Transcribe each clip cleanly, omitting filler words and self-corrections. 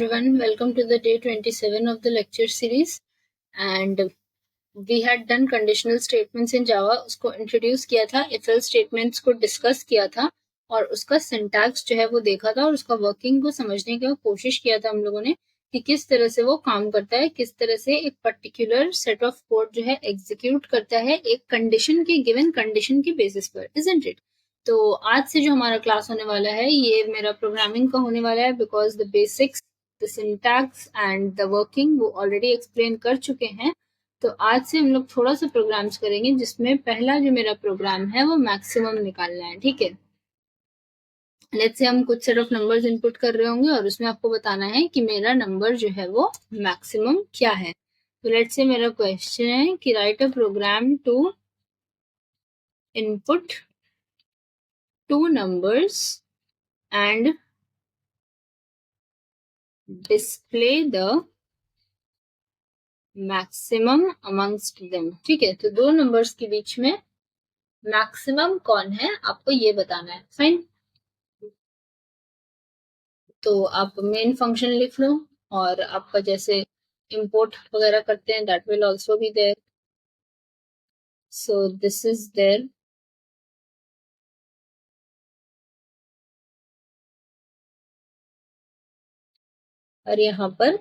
everyone, welcome to the day 27 of the lecture series. And we had done conditional statements in Java. उसको introduce किया था, if else statements को discuss किया था और उसका syntax जो है वो देखा था और उसका working को समझने की कोशिश किया था हम लोगों ने कि किस तरह से वो काम करता है, किस तरह से एक particular set of code जो है execute करता है एक condition की given condition की basis पर, isn't it? तो आज से जो हमारा क्लास होने वाला है ये मेरा प्रोग्रामिंग का होने वाला है because the basics the syntax and the working वो ऑलरेडी एक्सप्लेन कर चुके हैं। तो आज से हम लोग थोड़ा सा प्रोग्राम्स करेंगे जिसमें पहला जो मेरा प्रोग्राम है वो मैक्सिमम निकालना है। ठीक है, लेट्स से हम कुछ सेट ऑफ नंबर्स इनपुट कर रहे होंगे और उसमें आपको बताना है कि मेरा नंबर जो है वो मैक्सिमम क्या है। तो लेट्स से मेरा क्वेश्चन है कि write a program to input two numbers and display the maximum amongst them। ठीक है, तो दो नंबर्स के बीच में मैक्सिमम कौन है आपको ये बताना है। फाइन, तो आप मेन फंक्शन लिख लो और आपका जैसे इंपोर्ट वगैरह करते हैं that will also be there. So this is there और यहाँ पर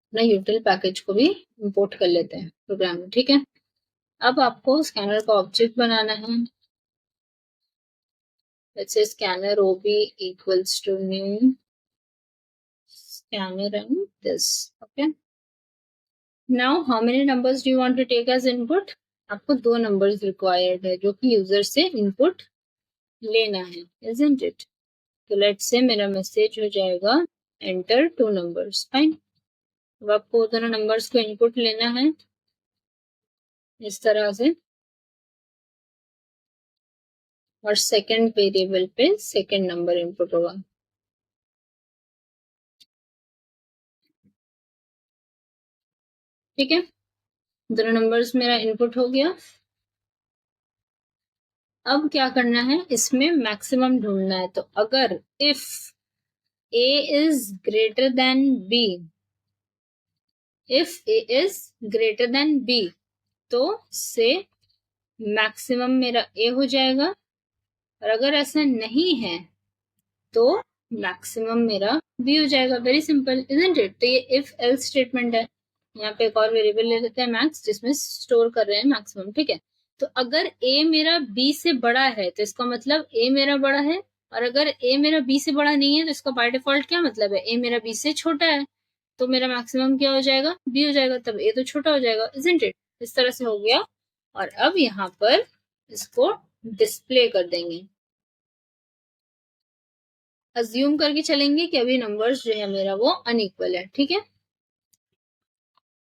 अपना यूटिल पैकेज को भी इंपोर्ट कर लेते हैं प्रोग्राम में। ठीक है, अब आपको स्कैनर का ऑब्जेक्ट बनाना है। let's say scanner ob equals to new scanner and this। okay, now how many numbers do you want to take as input? आपको दो numbers required है जो कि यूजर से input लेना है, isn't it? तो let's say मेरा मैसेज हो जाएगा enter two numbers। fine, अब आपको दोनों numbers को input लेना है इस तरह से और सेकेंड वेरिएबल पे सेकेंड नंबर इनपुट होगा। ठीक है, दोनों नंबर्स मेरा इनपुट हो गया। अब क्या करना है, इसमें मैक्सिमम ढूंढना है। तो अगर if a is greater than b, if a is greater than b तो से मैक्सिमम मेरा a हो जाएगा और अगर ऐसा नहीं है तो मैक्सिमम मेरा b हो जाएगा। Very simple, isn't it? तो ये इफ एल्स स्टेटमेंट है। यहाँ पे एक और वेरिएबल ले लेते हैं मैक्स जिसमें स्टोर कर रहे हैं मैक्सिमम। ठीक है, तो अगर a मेरा b से बड़ा है तो इसका मतलब a मेरा बड़ा है और अगर a मेरा b से बड़ा नहीं है तो इसका बाय डिफॉल्ट क्या मतलब है, a मेरा b से छोटा है। तो मेरा मैक्सिमम क्या हो जाएगा, b हो जाएगा, तब a तो छोटा हो जाएगा, इजंट इट? इस तरह से हो गया। और अब यहाँ पर इसको डिस्प्ले कर देंगे। अज्यूम करके चलेंगे कि अभी नंबर्स जो है मेरा वो अनइक्वल है। ठीक है,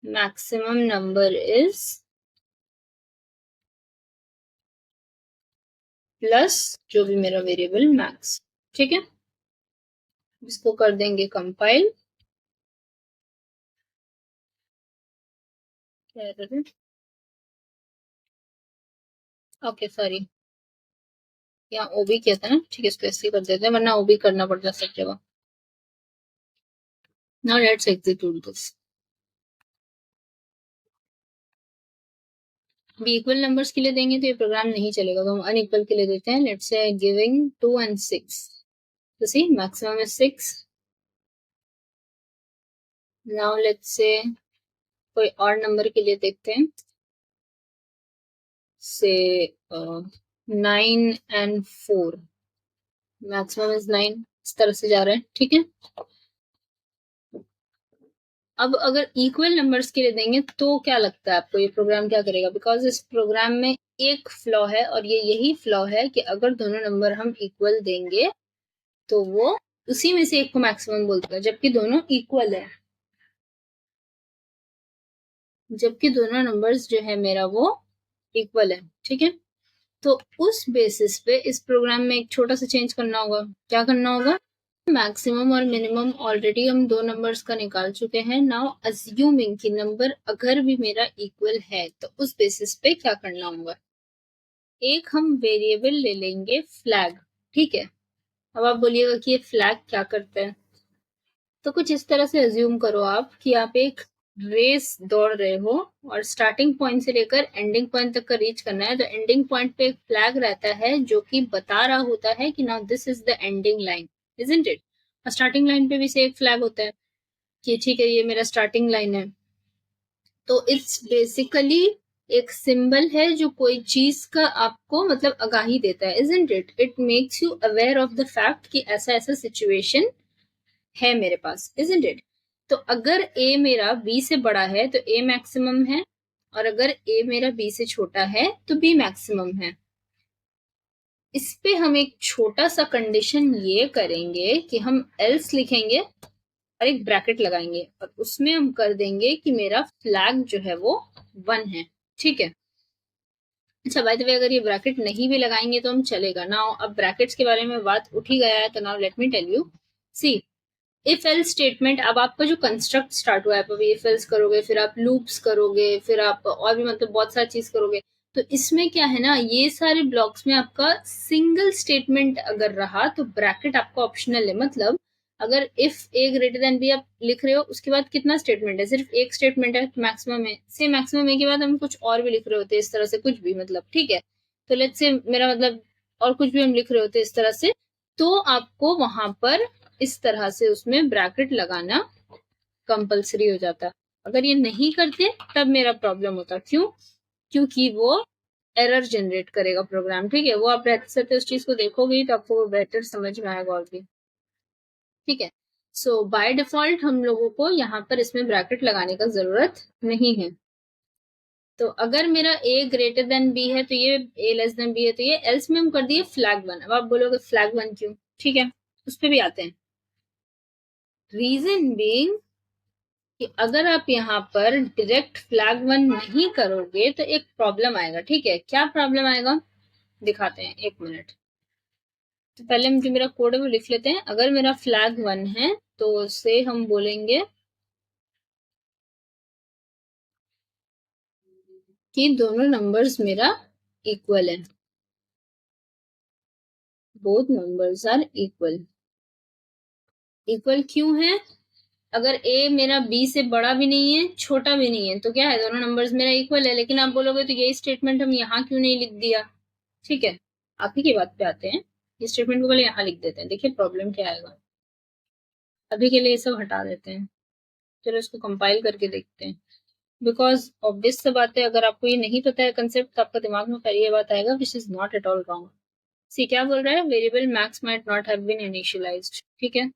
मैक्सिमम नंबर इज प्लस जो भी मेरा वेरिएबल मैक्स। ठीक है, इसको कर देंगे कंपाइल। ओके सॉरी, यहाँ ओबी किया था ना। ठीक है, इसको ऐसे कर देते हैं वरना ओबी करना पड़ता है सब जगह। Now let's execute this. भी इक्वल नंबर्स के लिए देंगे तो ये प्रोग्राम नहीं चलेगा, तो हम अनइक्वल के लिए देते हैं। लेट्स से गिविंग 2 and 6, तो see maximum is 6। Now let's say कोई और नंबर के लिए देखते हैं, से 9 and 4, मैक्सिमम इज 9। इस तरह से जा रहा है। ठीक है, अब अगर इक्वल नंबर्स के लिए देंगे तो क्या लगता है आपको ये प्रोग्राम क्या करेगा? बिकॉज इस प्रोग्राम में एक फ्लॉ है और ये यही फ्लॉ है कि अगर दोनों नंबर हम इक्वल देंगे तो वो उसी में से एक को मैक्सिमम बोलता है, जबकि दोनों इक्वल है, जबकि दोनों नंबर्स जो है मेरा वो इक्वल है। ठीक है, तो उस बेसिस पे इस प्रोग्राम में एक छोटा सा चेंज करना होगा। क्या करना होगा, मैक्सिमम और मिनिमम ऑलरेडी हम दो नंबर्स का निकाल चुके हैं। नाउ अज्यूमिंग कि नंबर अगर भी मेरा इक्वल है तो उस बेसिस पे क्या करना होगा, एक हम वेरिएबल ले लेंगे फ्लैग। ठीक है, अब आप बोलिएगा कि ये फ्लैग क्या करता है। तो कुछ इस तरह से अज्यूम करो आप कि आप एक रेस दौड़ रहे हो और स्टार्टिंग पॉइंट से लेकर एंडिंग पॉइंट तक का रीच करना है। तो एंडिंग पॉइंट पे एक फ्लैग रहता है जो कि बता रहा होता है कि now this is the ending line, isn't it. और स्टार्टिंग लाइन पे भी से एक फ्लैग होता है कि ठीक है ये मेरा स्टार्टिंग लाइन है। तो इट्स बेसिकली एक सिंबल है जो कोई चीज का आपको मतलब आगाही देता है, isn't it. It makes you aware of the fact कि ऐसा ऐसा सिचुएशन है मेरे पास, इजंट इट। तो अगर ए मेरा बी से बड़ा है तो ए मैक्सिमम है, और अगर ए मेरा बी से छोटा है तो बी मैक्सिमम है। इस पे हम एक छोटा सा कंडीशन ये करेंगे कि हम एल्स लिखेंगे और एक ब्रैकेट लगाएंगे और उसमें हम कर देंगे कि मेरा फ्लैग जो है वो 1 है, ठीक है। अच्छा बाय द वे अगर ये ब्रैकेट नहीं भी लगाएंगे तो हम चलेगा। नाउ अब ब्रैकेट्स के बारे में बात उठ ही गया है तो now let me tell you. C if else statement, अब आपका जो कंस्ट्रक्ट स्टार्ट हुआ है, आप अभी इफ एल्स करोगे, फिर आप लूप्स करोगे, फिर आप और भी मतलब बहुत सारी चीज करोगे। तो इसमें क्या है ना, ये सारे ब्लॉक्स में आपका सिंगल स्टेटमेंट अगर रहा तो ब्रैकेट आपका ऑप्शनल है। मतलब अगर if A greater than B आप लिख रहे हो, उसके बाद कितना स्टेटमेंट है, सिर्फ एक स्टेटमेंट है तो मैक्सिमम है। से मैक्सिमम ए के बाद हम कुछ और भी लिख रहे होते हैं इस तरह से, कुछ भी मतलब, ठीक है। तो लेट्स से मेरा मतलब और कुछ भी हम लिख रहे होते हैं इस तरह से, तो आपको वहां पर इस तरह से उसमें ब्रैकेट लगाना कंपलसरी हो जाता। अगर ये नहीं करते तब मेरा प्रॉब्लम होता। क्यों? क्योंकि वो एरर जनरेट करेगा प्रोग्राम, ठीक है। वो आप रहते सहते उस चीज को देखोगे तो आपको बेटर समझ में आएगा और भी, ठीक है। सो बाय डिफॉल्ट हम लोगों को यहाँ पर इसमें ब्रैकेट लगाने का जरूरत नहीं है। तो अगर मेरा a ग्रेटर देन b है तो ये a लेस देन b है तो ये एल्स में हम कर दिए फ्लैग 1। अब आप बोलोगे फ्लैग 1 क्यों, ठीक है, उस पर भी आते हैं। रीजन बीइंग कि अगर आप यहाँ पर डायरेक्ट फ्लैग 1 नहीं करोगे तो एक प्रॉब्लम आएगा, ठीक है। क्या प्रॉब्लम आएगा दिखाते हैं, एक मिनट। तो पहले हम जो मेरा कोड है वो लिख लेते हैं। अगर मेरा फ्लैग 1 है तो उसे हम बोलेंगे कि दोनों नंबर्स मेरा इक्वल है, both numbers are equal. Equal क्यों है? अगर a मेरा b से बड़ा भी नहीं है छोटा भी नहीं है तो क्या है, दोनों नंबर्स मेरा इक्वल है। लेकिन आप बोलोगे तो यही स्टेटमेंट हम यहाँ क्यों नहीं लिख दिया, ठीक है। आप ही की बात पे आते हैं, ये स्टेटमेंट को पहले यहाँ लिख देते हैं, देखिए प्रॉब्लम क्या आएगा। अभी के लिए ये सब हटा देते हैं, चलो इसको कंपाइल करके देखते हैं। बिकॉज ऑब्वियस सा बात है, अगर आपको ये नहीं पता है कंसेप्ट तो आपका दिमाग में पहले ये बात आएगा which is not at all wrong. See क्या बोल रहा है, variable max might not have been initialized, ठीक है।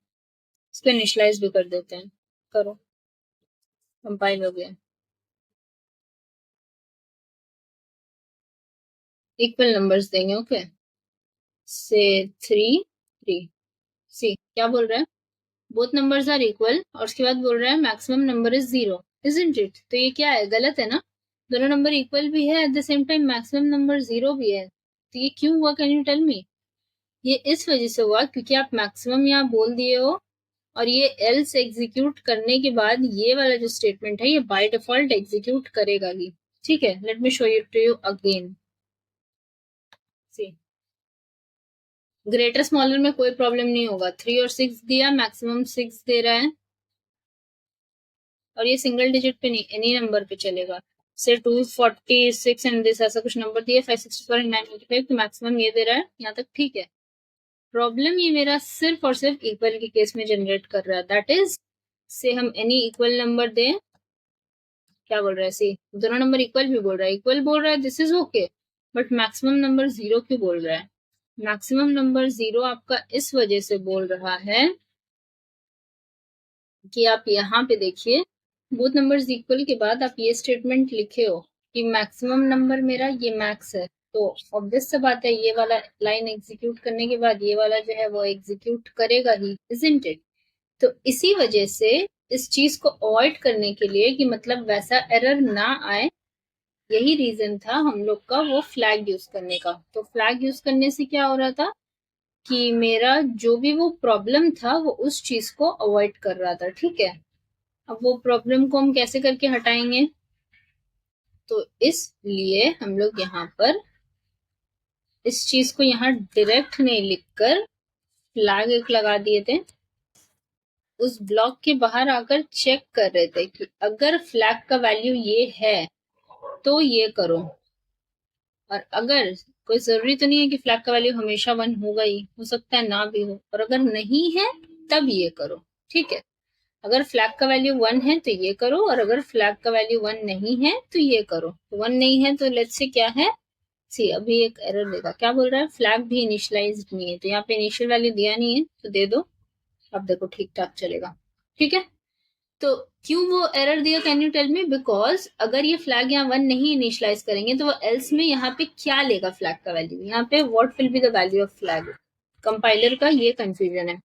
इसको इनिशियलाइज भी कर देते हैं, करो, कंपाइल हो गया। इक्वल नंबर्स देंगे, ओके से 3 3। सी क्या बोल रहा है, बोथ नंबर्स आर इक्वल, और उसके बाद बोल रहा है maximum number is 0, isn't it. तो ये क्या है, गलत है ना। दोनों नंबर इक्वल भी है, at the same time maximum number 0 भी है। तो ये क्यों हुआ, कैन यू टेल मी? ये इस वजह से हुआ क्योंकि आप मैक्सिमम यहाँ बोल दिए हो, और ये एल्स एग्जीक्यूट करने के बाद ये वाला जो स्टेटमेंट है ये बाय डिफॉल्ट एग्जीक्यूट करेगा ही, ठीक है। Let me show you to you again. C greater smaller में कोई प्रॉब्लम नहीं होगा, 3 और 6 दिया, मैक्सिमम 6 दे रहा है, और ये सिंगल डिजिट पे नहीं एनी नंबर पे चलेगा। से 246 एंड दिस ऐसा कुछ नंबर दिया, 564 एंड 995, तो मैक्सिमम ये दे रहा है यहाँ तक, ठीक है। प्रॉब्लम ये मेरा सिर्फ और सिर्फ इक्वल के केस में जनरेट कर रहा है, दैट इज से हम एनी इक्वल नंबर दें। क्या बोल रहा है, सी दोनों नंबर इक्वल भी बोल रहा है, इक्वल बोल रहा है, this is okay. But maximum number 0 क्यों बोल रहा है? मैक्सिमम नंबर 0 आपका इस वजह से बोल रहा है कि आप यहाँ पे देखिए, बोथ नंबर्स इक्वल के बाद आप ये स्टेटमेंट लिखे हो कि मैक्सिमम नंबर मेरा ये मैक्स है। तो ऑब्वियस सा बात है ये वाला लाइन एग्जीक्यूट करने के बाद ये वाला जो है वो एग्जीक्यूट करेगा ही, इजंट इट। तो इसी वजह से इस चीज को अवॉइड करने के लिए कि मतलब वैसा एरर ना आए, यही रीजन था हम लोग का वो फ्लैग यूज करने का। तो फ्लैग यूज करने से क्या हो रहा था कि मेरा जो भी वो प्रॉब्लम था वो उस चीज को अवॉइड कर रहा था, ठीक है। अब वो प्रॉब्लम को हम कैसे करके हटाएंगे, तो इसलिए हम लोग यहाँ पर इस चीज को यहाँ डायरेक्ट नहीं लिखकर फ्लैग एक लगा दिए थे, उस ब्लॉक के बाहर आकर चेक कर रहे थे कि अगर फ्लैग का वैल्यू ये है तो ये करो, और अगर कोई जरूरी तो नहीं है कि फ्लैग का वैल्यू हमेशा 1 होगा ही, हो सकता है ना भी हो, और अगर नहीं है तब ये करो। ठीक है, अगर फ्लैग का वैल्यू 1 है तो ये करो, और अगर फ्लैग का वैल्यू 1 नहीं है तो ये करो। तो 1 नहीं है तो लेट्स से क्या है, सी अभी एक एरर देगा, क्या बोल रहा है, फ्लैग भी इनिशियलाइज्ड नहीं है, तो यहाँ पे इनिशियल वैल्यू दिया नहीं है तो दे दो, अब देखो ठीक ठाक चलेगा। ठीक है, तो क्यों वो एरर दिया, can you tell me, because अगर ये फ्लैग यहाँ 1 नहीं इनिशियलाइज करेंगे तो वो एल्स में यहाँ पे क्या लेगा फ्लैग का वैल्यू, यहाँ पे what will be the value of flag, compiler का ये कंफ्यूजन है,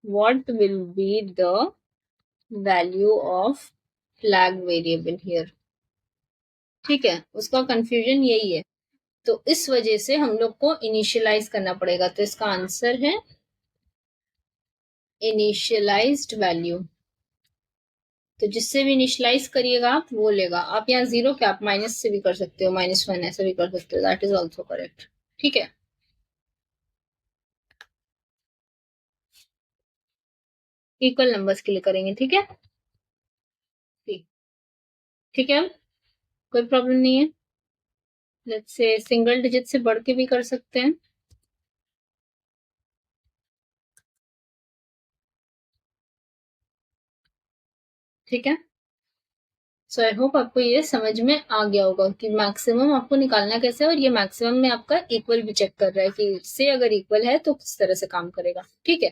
what will be the value of flag variable here. ठीक है, उसका कंफ्यूजन यही है, तो इस वजह से हम लोग को इनिशियलाइज करना पड़ेगा, तो इसका आंसर है इनिशियलाइज्ड वैल्यू। तो जिससे भी इनिशियलाइज करिएगा आप वो लेगा, आप यहाँ 0 क्या, आप माइनस से भी कर सकते हो, -1 ऐसे भी कर सकते हो, दैट इज ऑल्सो करेक्ट। ठीक है, इक्वल नंबर्स के लिए करेंगे। ठीक है, ठीक है, कोई प्रॉब्लम नहीं है, लेट्स से सिंगल डिजिट से बढ़ के भी कर सकते हैं। ठीक है, सो आई होप आपको ये समझ में आ गया होगा कि मैक्सिमम आपको निकालना कैसे है, और ये मैक्सिमम में आपका इक्वल भी चेक कर रहा है कि से अगर इक्वल है तो किस तरह से काम करेगा। ठीक है,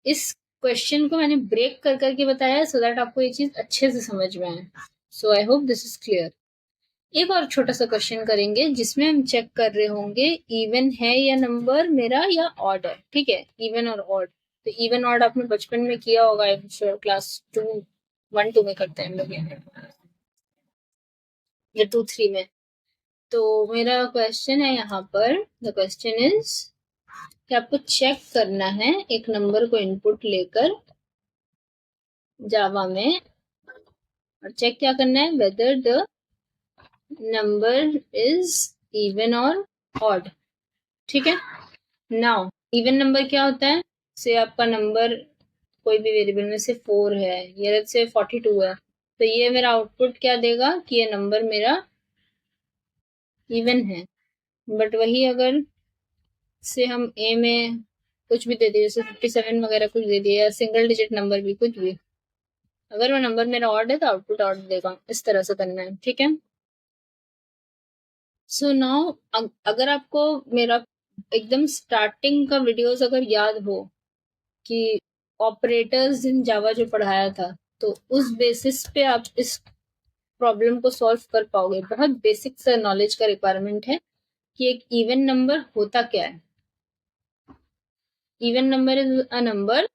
इस क्वेश्चन को मैंने ब्रेक कर करके बताया सो दैट आपको ये चीज अच्छे से समझ में आए। So I hope this is clear. एक और छोटा सा क्वेश्चन करेंगे जिसमें हम चेक कर रहे होंगे इवन है या नंबर मेरा या ऑड है। ठीक है, इवन और ऑड, तो इवन ऑड आपने बचपन में किया होगा, क्लास 1-2 में करते हैं हम लोग या 2-3 में। तो मेरा क्वेश्चन है यहाँ पर, द क्वेश्चन इज कि आपको चेक करना है एक नंबर को इनपुट लेकर जावा में, और चेक क्या करना है, whether the number is even और ऑड। ठीक है, नाउ इवन नंबर क्या होता है, से आपका नंबर कोई भी वेरिएबल में से 4 है, ये से 42 है, तो ये मेरा आउटपुट क्या देगा कि ये नंबर मेरा इवन है। बट वही अगर से हम ए में कुछ भी दे दिए, जैसे 57 वगैरह कुछ दे दिए, या सिंगल डिजिट नंबर भी कुछ भी, अगर वो नंबर मेरा ऑड है तो आउटपुट ऑड देगा, इस तरह से करना है। ठीक है, सो नाउ अगर आपको मेरा एकदम स्टार्टिंग का वीडियोस अगर याद हो कि ऑपरेटर्स इन जावा जो पढ़ाया था, तो उस बेसिस पे आप इस प्रॉब्लम को सॉल्व कर पाओगे। बहुत बेसिक सा नॉलेज का रिक्वायरमेंट है कि एक इवन नंबर होता क्या है। Even number is a number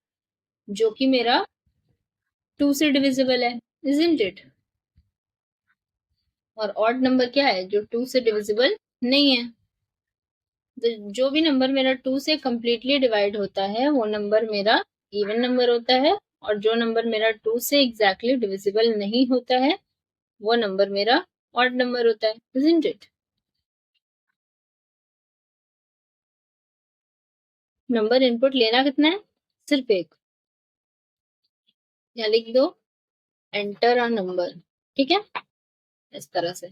जो कि मेरा 2 से डिविजिबल है, इजंट इट। और ऑड नंबर क्या है, जो 2 से डिविजिबल नहीं है। तो जो भी नंबर मेरा 2 से कंप्लीटली डिवाइड होता है वो नंबर मेरा इवन नंबर होता है, और जो नंबर मेरा 2 से एग्जैक्टली डिविजिबल नहीं होता है वो नंबर मेरा ऑड नंबर होता है, इजंट इट। नंबर इनपुट लेना कितना है, सिर्फ एक, या लिख दो एंटर अ नंबर। ठीक है, इस तरह से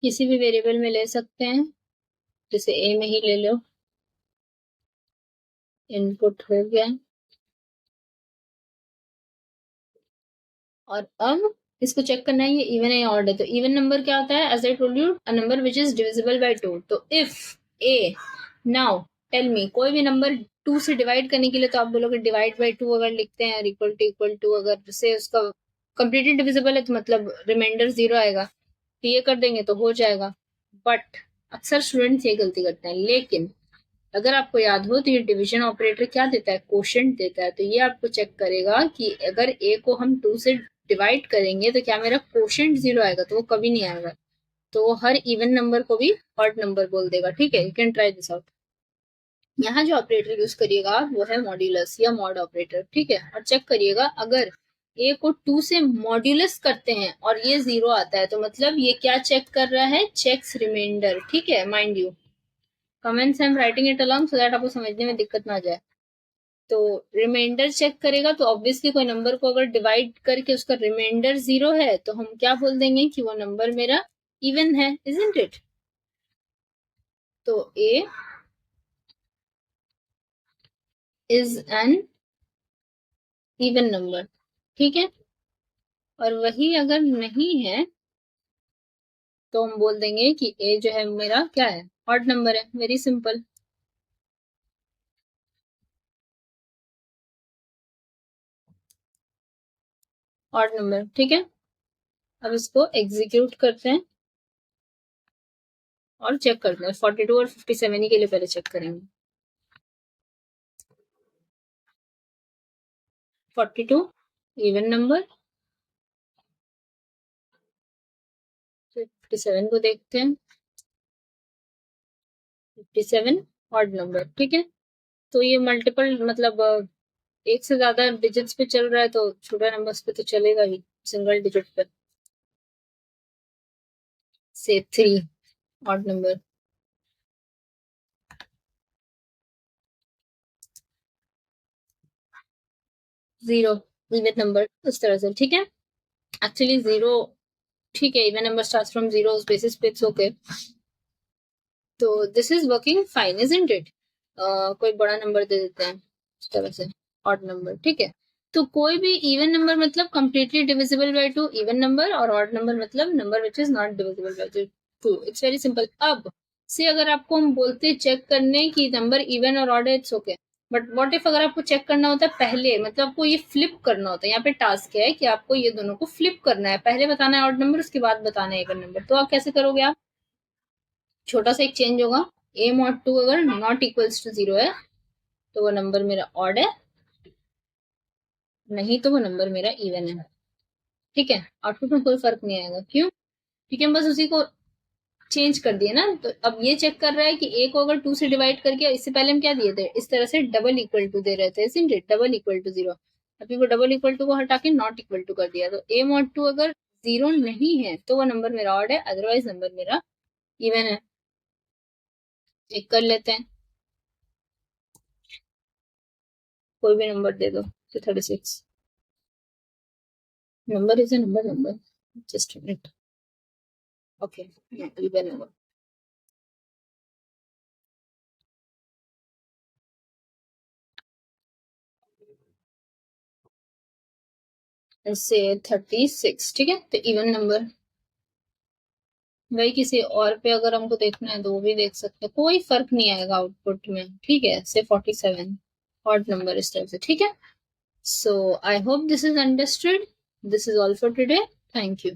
किसी भी वेरिएबल में ले सकते हैं, जैसे ए में ही ले लो, इनपुट हो गया। और अब इसको चेक करना है ये इवन है या ऑड है। तो इवन नंबर क्या होता है, as I told you, a number which is divisible by 2। तो if A, now tell me, कोई भी नंबर 2 से डिवाइड करने के लिए तो आप बोलोगे डिवाइड बाय 2 अगर लिखते हैं, इक्वल टू अगर जैसे उसका कंप्लीटली डिविजिबल है तो मतलब रिमाइंडर 0 आएगा, तो ये कर देंगे तो हो जाएगा। बट अक्सर स्टूडेंट्स ये गलती करते हैं, लेकिन अगर आपको याद हो तो ये डिवीजन ऑपरेटर क्या देता है, कोशेंट देता है। तो ये आपको चेक करेगा कि अगर ए को हम 2 से डिवाइड करेंगे तो क्या मेरा कोशेंट 0 आएगा, तो वो कभी नहीं आएगा, तो वो हर इवन नंबर को भी ऑड नंबर बोल देगा। ठीक है, you can try this out. यहाँ जो ऑपरेटर यूज करिएगा वो है मॉड्यूलस या मॉड ऑपरेटर। ठीक है, और चेक करिएगा अगर ए को 2 से मॉड्यूलस करते हैं और ये 0 आता है तो मतलब ये क्या चेक कर रहा है, चेक्स रिमाइंडर। ठीक है, mind you, comments I am writing it along so that आपको समझने में दिक्कत ना जाए। तो रिमाइंडर चेक करेगा तो ऑब्वियसली कोई नंबर को अगर डिवाइड करके उसका रिमाइंडर 0 है तो हम क्या बोल देंगे कि वो नंबर मेरा इवन है, इजंट इट? तो ए इज एन इवन नंबर, ठीक है। और वही अगर नहीं है तो हम बोल देंगे कि ए जो है मेरा क्या है, ऑड नंबर है। Very simple. ऑड नंबर, ठीक है। अब इसको एग्जीक्यूट करते हैं और चेक करते हैं। 42 और 57 ही के लिए पहले चेक करेंगे। 42 इवन नंबर, 57 को देखते हैं। 57 ऑड नंबर, ठीक है। तो ये मल्टीपल मतलब एक से ज्यादा डिजिट्स पे चल रहा है तो छोटा नंबर्स पे तो चलेगा ही, सिंगल डिजिट पे। से 3 ऑड नंबर, 0 इवन नंबर, उस तरह से, ठीक है। एक्चुअली 0 ठीक है, इवन नंबर स्टार्ट्स फ्रॉम 0 उस बेसिस पे इट्स ओके। तो this is working fine, isn't it? कोई बड़ा नंबर दे देते हैं इस तरह से, ऑड नंबर, ठीक है। तो कोई भी इवन नंबर मतलब completely divisible by 2 even number, और ऑड नंबर मतलब number which is not divisible by 2। It's very simple. अब से अगर आपको हम बोलते चेक करने की नंबर इवन और ऑड है, it's okay. But what if अगर आपको चेक करना होता है पहले, मतलब आपको ये फ्लिप करना होता है। यहाँ पे टास्क है कि आपको ये दोनों को फ्लिप करना है, पहले बताना है ऑड नंबर, उसके बाद बताना है इवन नंबर। तो आप कैसे करोगे? आप छोटा सा एक चेंज होगा, a mod 2 अगर नॉट इक्वल्स टू 0 है तो वो नंबर मेरा ऑड है, नहीं तो वो नंबर मेरा इवन है, ठीक है। आउटपुट में कोई फर्क नहीं आएगा, क्यों? ठीक है, बस उसी को चेंज कर दिया ना। तो अब ये चेक कर रहा है कि a को अगर 2 से डिवाइड करके, इससे पहले हम क्या दिए थे, इस तरह से डबल इक्वल टू दे रहे थे, डबल इक्वल टू 0। अभी वो डबल इक्वल टू को हटा के नॉट इक्वल टू कर दिया। तो a mod 2 अगर 0 नहीं है तो वो नंबर मेरा ऑड है, अदरवाइज नंबर मेरा इवन है। चेक कर लेते हैं, कोई भी नंबर दे दो। तो 36 number is a number, just a minute. Okay, even number. से 36, ठीक है। तो इवन नंबर, वही किसी और पे अगर हमको देखना है तो वो भी देख सकते हैं, कोई फर्क नहीं आएगा आउटपुट में, ठीक है। से 47 ऑड नंबर इस तरह से, ठीक है। So I hope this is understood. This is all for today. Thank you.